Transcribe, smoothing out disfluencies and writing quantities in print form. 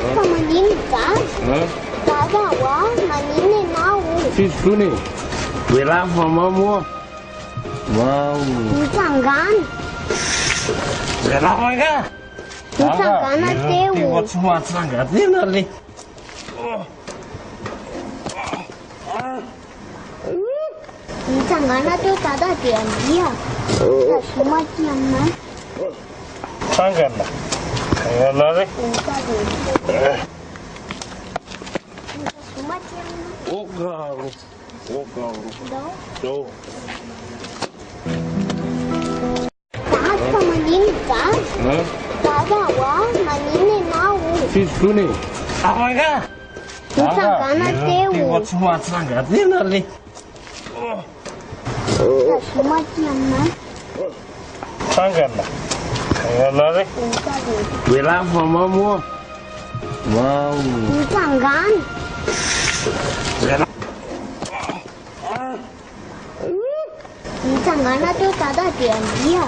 Sasa manini sasa? Sasa wa manini nao. Fisko ni. Wala fa mamua. Wow. Mutangan. Wala fa ka. Mutangan na teu. What sanga dina li. Mutangan na teu tada dia dia. Semua kiaman. Sanga na. Wala ri. Semua kiaman. Ogaru. Do. Sasa manini sasa? Sasa wa manini nao. Fisko ni. Apa ka? Mutangan na teu. What sanga dina li. Semua kiaman. Sanga na. Wala ri. Wala fa mamua. Wow. Mutangan. Mutangan na teu tada dia dia.